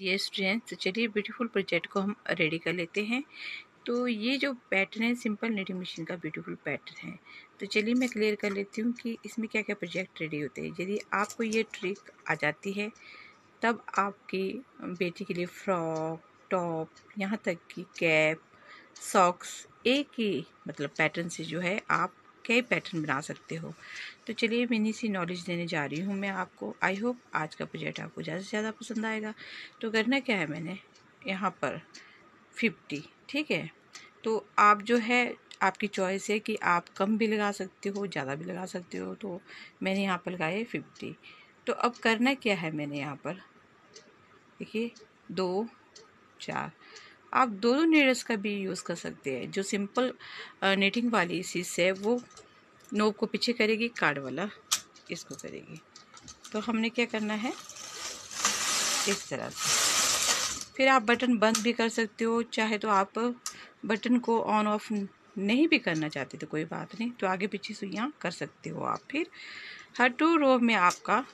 Dear students, तो चलिए beautiful project को हम रेडी कर लेते हैं। तो ये जो पैटर्न है सिंपल नीटिंग मशीन का ब्यूटीफुल पैटर्न है। तो चलिए मैं क्लियर कर लेती हूँ कि इसमें क्या क्या प्रोजेक्ट रेडी होते हैं। यदि आपको ये ट्रिक आ जाती है तब आपकी बेटी के लिए फ्रॉक, टॉप, यहाँ तक कि कैप, सॉक्स एक ही मतलब पैटर्न से जो है आप कई पैटर्न बना सकते हो। तो चलिए मिनी सी नॉलेज देने जा रही हूँ मैं आपको। आई होप आज का प्रोजेक्ट आपको ज़्यादा से ज़्यादा पसंद आएगा। तो करना क्या है, मैंने यहाँ पर 50, ठीक है। तो आप जो है आपकी चॉइस है कि आप कम भी लगा सकते हो, ज़्यादा भी लगा सकते हो। तो मैंने यहाँ पर लगाए 50। तो अब करना क्या है, मैंने यहाँ पर देखिए 2, 4, आप दो नीडल्स का भी यूज़ कर सकते हैं। जो सिंपल नेटिंग वाली चीज़ है वो नोब को पीछे करेगी, कार्ड वाला इसको करेगी। तो हमने क्या करना है, इस तरह से। फिर आप बटन बंद भी कर सकते हो, चाहे तो आप बटन को ऑन ऑफ नहीं भी करना चाहते तो कोई बात नहीं, तो आगे पीछे सुइयाँ कर सकते हो आप। फिर हर 2 रो में आपका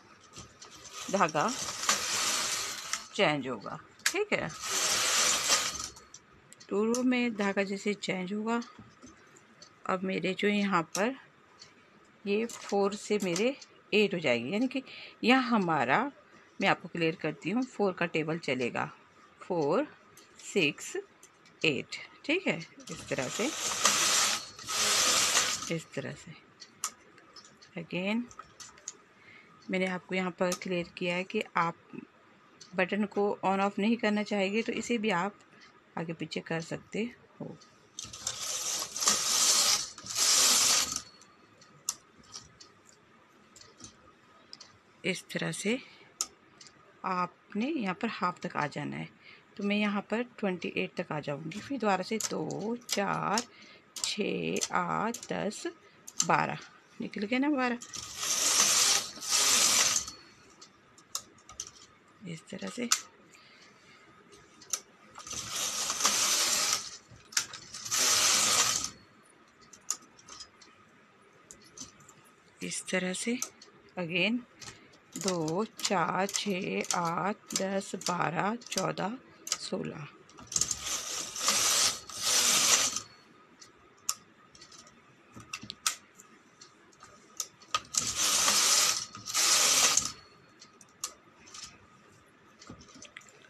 धागा चेंज होगा, ठीक है। 2 रो में धागा जैसे चेंज होगा। अब मेरे जो यहाँ पर ये 4 से मेरे 8 हो जाएगी, यानी कि यहाँ हमारा, मैं आपको क्लियर करती हूँ, 4 का टेबल चलेगा, 4, 6, 8, ठीक है। इस तरह से, इस तरह से। अगेन मैंने आपको यहाँ पर क्लियर किया है कि आप बटन को ऑन ऑफ नहीं करना चाहेंगे तो इसे भी आप आगे पीछे कर सकते हो। इस तरह से आपने यहाँ पर हाफ तक आ जाना है। तो मैं यहाँ पर 28 तक आ जाऊँगी। फिर दोबारा से 2, 4, 6, 8, 10, 12 निकल गया ना, 12। इस तरह से इस तरह से अगेन 2, 4, 6, 8, 10, 12, 14, 16।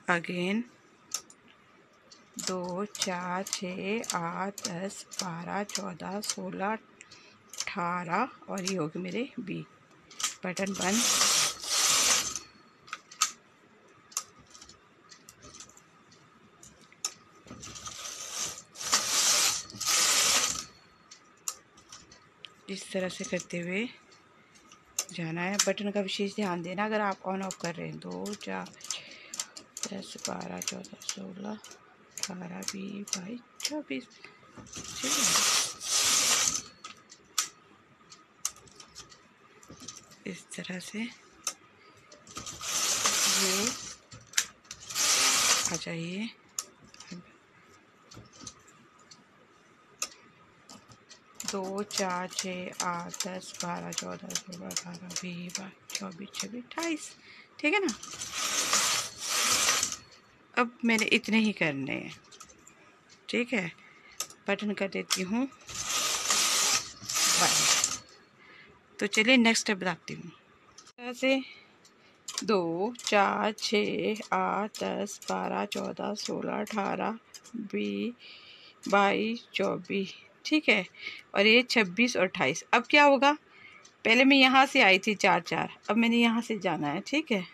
अगेन 2, 4, 6, 8, 10, 12, 14, 16, 18 और ये होगी मेरे बी। बटन बंद। इस तरह से करते हुए जाना है। बटन का विशेष ध्यान देना अगर आप ऑन ऑफ कर रहे हैं। 2, 4, 10, 12, 14, 16, 18, 20, 22, 24, ठीक है। इस तरह से ये आ जाइए। 2, 4, 6, 8, 10, 12, 14, 16, 18, 20, 22, 24, 26, 28, ठीक है ना। अब मैंने इतने ही करने हैं, ठीक है। बटन कर देती हूँ बंद। तो चलिए नेक्स्ट स्टेप बताती हूँ। ऐसे 2, 4, 6, 8, 10, 12, 14, 16, 18, 20, 22, 24, ठीक है। और ये 26 और 28। अब क्या होगा, पहले मैं यहाँ से आई थी 4, 4, अब मैंने यहाँ से जाना है, ठीक है।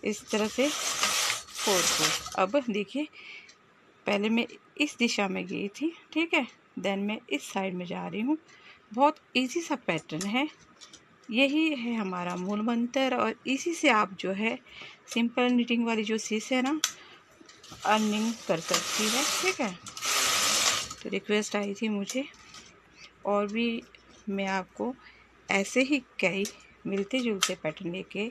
इस तरह से 4, 4। अब देखिए पहले मैं इस दिशा में गई थी, ठीक है, देन मैं इस साइड में जा रही हूँ। बहुत इजी सा पैटर्न है, यही है हमारा मूल मंत्र। और इसी से आप जो है सिंपल निटिंग वाली जो चीज़ है ना, अर्निंग कर सकती है, ठीक है। तो रिक्वेस्ट आई थी मुझे, और भी मैं आपको ऐसे ही कई मिलते जुलते पैटर्न लेके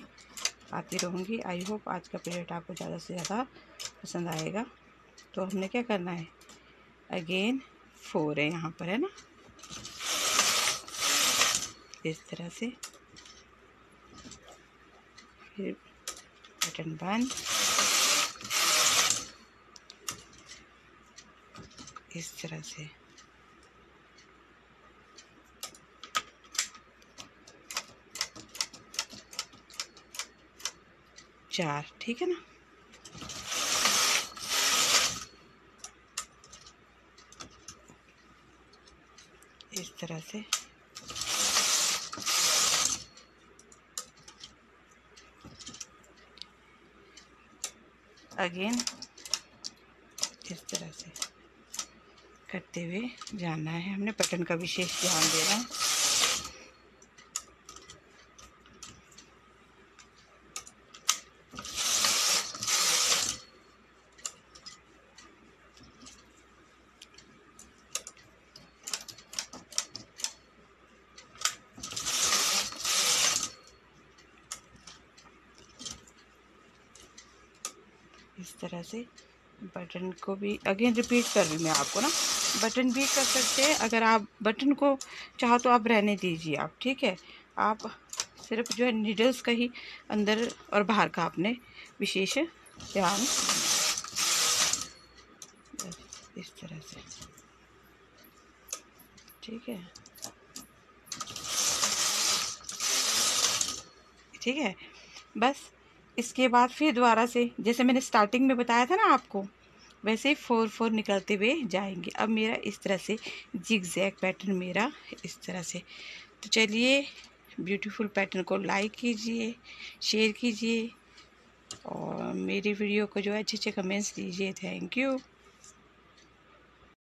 आती रहूँगी। आई होप आज का प्रोजेक्ट आपको ज़्यादा से ज़्यादा पसंद आएगा। तो हमने क्या करना है, अगेन 4 है यहाँ पर, है ना। इस तरह से फिर बटन बंद। इस तरह से। चार, ठीक है ना। इस तरह से अगेन इस तरह से करते हुए जाना है। हमने पैटर्न का विशेष ध्यान देना है। इस तरह से बटन को भी अगेन रिपीट कर रही मैं आपको ना, बटन भी कर सकते हैं। अगर आप बटन को चाहो तो आप रहने दीजिए आप, ठीक है। आप सिर्फ जो है नीडल्स का ही अंदर और बाहर का आपने विशेष ध्यान, इस तरह से, ठीक है, ठीक है। बस इसके बाद फिर दोबारा से जैसे मैंने स्टार्टिंग में बताया था ना आपको, वैसे ही 4 4 निकलते हुए जाएंगे। अब मेरा इस तरह से जिग-जैग पैटर्न मेरा इस तरह से। तो चलिए ब्यूटीफुल पैटर्न को लाइक कीजिए, शेयर कीजिए और मेरी वीडियो को जो है अच्छे अच्छे कमेंट्स दीजिए। Thank you.